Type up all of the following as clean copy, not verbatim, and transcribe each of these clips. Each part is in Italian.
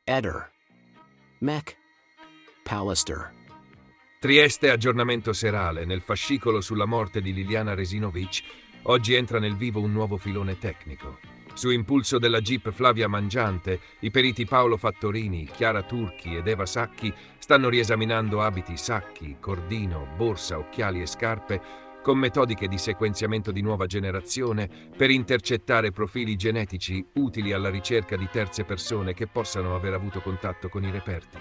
Eder. Mech. Pallister. Trieste, aggiornamento serale. Nel fascicolo sulla morte di Liliana Resinovic, oggi entra nel vivo un nuovo filone tecnico. Su impulso della GIP Flavia Mangiante, i periti Paolo Fattorini, Chiara Turchi ed Eva Sacchi stanno riesaminando abiti, sacchi, cordino, borsa, occhiali e scarpe con metodiche di sequenziamento di nuova generazione per intercettare profili genetici utili alla ricerca di terze persone che possano aver avuto contatto con i reperti.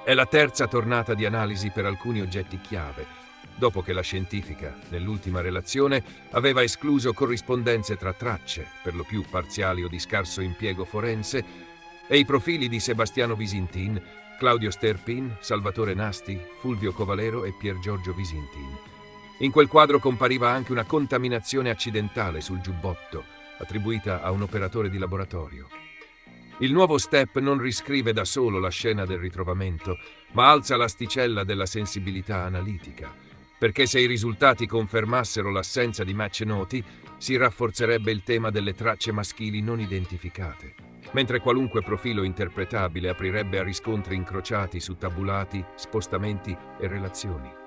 È la terza tornata di analisi per alcuni oggetti chiave, dopo che la scientifica, nell'ultima relazione, aveva escluso corrispondenze tra tracce, per lo più parziali o di scarso impiego forense, e i profili di Sebastiano Visintin, Claudio Sterpin, Salvatore Nasti, Fulvio Covalero e Pier Giorgio Visintin. In quel quadro compariva anche una contaminazione accidentale sul giubbotto, attribuita a un operatore di laboratorio. Il nuovo STEP non riscrive da solo la scena del ritrovamento, ma alza l'asticella della sensibilità analitica, perché se i risultati confermassero l'assenza di match noti, si rafforzerebbe il tema delle tracce maschili non identificate, mentre qualunque profilo interpretabile aprirebbe a riscontri incrociati su tabulati, spostamenti e relazioni.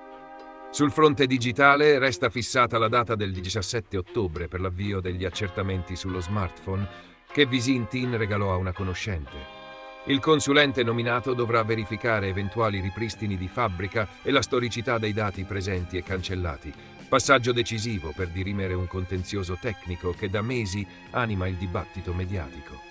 Sul fronte digitale resta fissata la data del 17 ottobre per l'avvio degli accertamenti sullo smartphone che Visintin regalò a una conoscente. Il consulente nominato dovrà verificare eventuali ripristini di fabbrica e la storicità dei dati presenti e cancellati, passaggio decisivo per dirimere un contenzioso tecnico che da mesi anima il dibattito mediatico.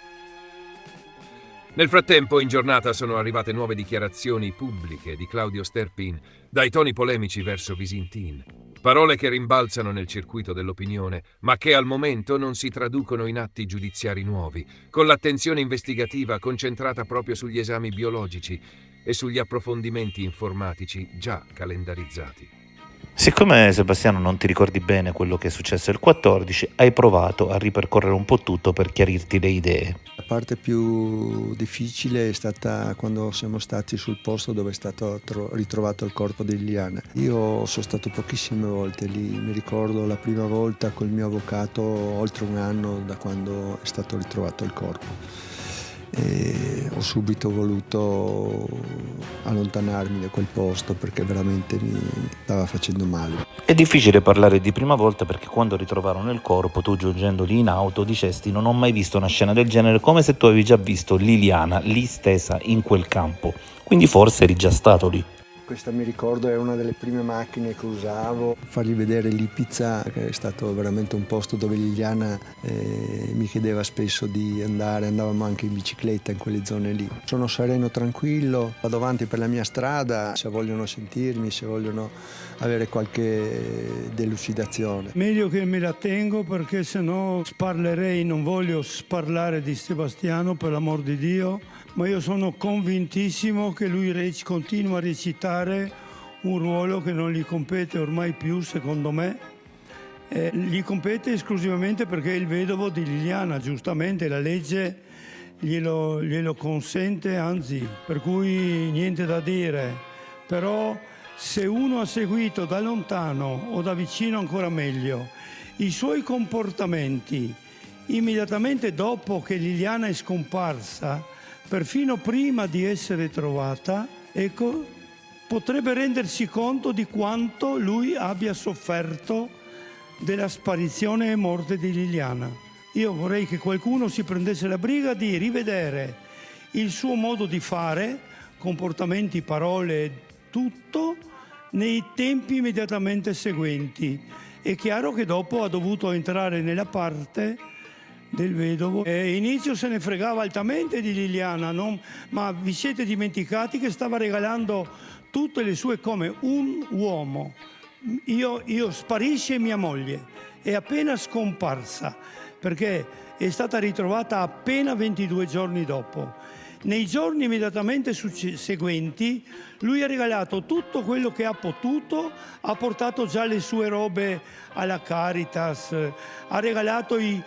Nel frattempo, in giornata sono arrivate nuove dichiarazioni pubbliche di Claudio Sterpin, dai toni polemici verso Visintin. Parole che rimbalzano nel circuito dell'opinione, ma che al momento non si traducono in atti giudiziari nuovi, con l'attenzione investigativa concentrata proprio sugli esami biologici e sugli approfondimenti informatici già calendarizzati. Siccome Sebastiano non ti ricordi bene quello che è successo il 14, hai provato a ripercorrere un po' tutto per chiarirti le idee. La parte più difficile è stata quando siamo stati sul posto dove è stato ritrovato il corpo di Liliana. Io sono stato pochissime volte lì, mi ricordo la prima volta col mio avvocato oltre un anno da quando è stato ritrovato il corpo. E ho subito voluto allontanarmi da quel posto perché veramente mi stava facendo male. È difficile parlare di prima volta perché quando ritrovarono il corpo, tu giungendo lì in auto dicesti non ho mai visto una scena del genere, come se tu avevi già visto Liliana lì stesa in quel campo, quindi forse eri già stato lì. Questa mi ricordo è una delle prime macchine che usavo, fargli vedere Lipizza, che è stato veramente un posto dove Liliana mi chiedeva spesso di andare, andavamo anche in bicicletta in quelle zone lì. Sono sereno, tranquillo, vado avanti per la mia strada, se vogliono sentirmi, se vogliono avere qualche delucidazione. Meglio che me la tengo perché sennò sparlerei, non voglio sparlare di Sebastiano per l'amor di Dio, ma io sono convintissimo che lui continua a recitare un ruolo che non gli compete ormai più, secondo me. Gli compete esclusivamente perché è il vedovo di Liliana, giustamente la legge glielo consente, anzi, per cui niente da dire. Però se uno ha seguito da lontano o da vicino ancora meglio i suoi comportamenti immediatamente dopo che Liliana è scomparsa, perfino prima di essere trovata, ecco, potrebbe rendersi conto di quanto lui abbia sofferto della sparizione e morte di Liliana. Io vorrei che qualcuno si prendesse la briga di rivedere il suo modo di fare, comportamenti, parole, tutto, nei tempi immediatamente seguenti. È chiaro che dopo ha dovuto entrare nella parte del vedovo. Inizio se ne fregava altamente di Liliana, ma vi siete dimenticati che stava regalando tutte le sue come un uomo. Io sparisce mia moglie, è appena scomparsa, perché è stata ritrovata appena 22 giorni dopo. Nei giorni immediatamente seguenti lui ha regalato tutto quello che ha potuto, ha portato già le sue robe alla Caritas, ha regalato i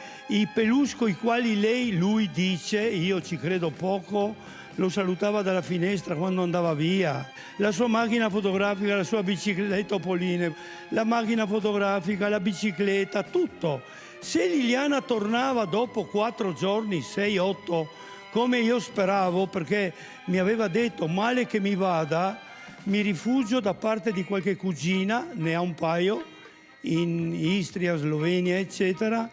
peluche con i quali lui dice, io ci credo poco, lo salutava dalla finestra quando andava via, la sua macchina fotografica, la sua bicicletta, le topoline, la macchina fotografica, la bicicletta, tutto. Se Liliana tornava dopo 4 giorni, 6, 8, come io speravo, perché mi aveva detto male che mi vada, mi rifugio da parte di qualche cugina, ne ha un paio, in Istria, Slovenia, eccetera,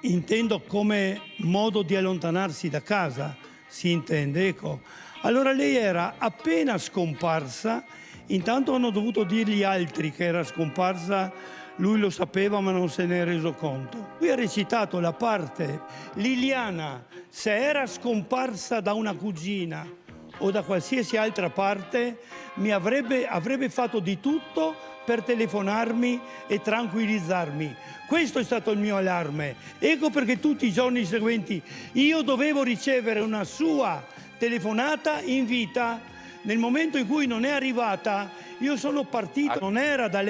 intendo come modo di allontanarsi da casa, si intende, ecco. Allora lei era appena scomparsa, intanto hanno dovuto dirgli altri che era scomparsa, lui lo sapeva ma non se ne è reso conto. Lui ha recitato la parte Liliana, se era scomparsa da una cugina o da qualsiasi altra parte, avrebbe fatto di tutto per telefonarmi e tranquillizzarmi. Questo è stato il mio allarme. Ecco perché tutti i giorni seguenti io dovevo ricevere una sua telefonata in vita. Nel momento in cui non è arrivata, io sono partito. Non era da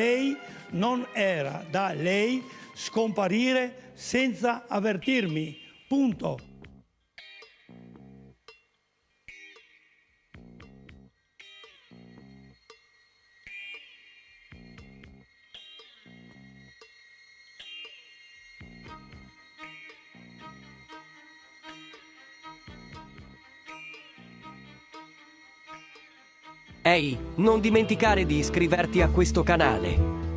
lei scomparire senza avvertirmi. Punto. Ehi, non dimenticare di iscriverti a questo canale.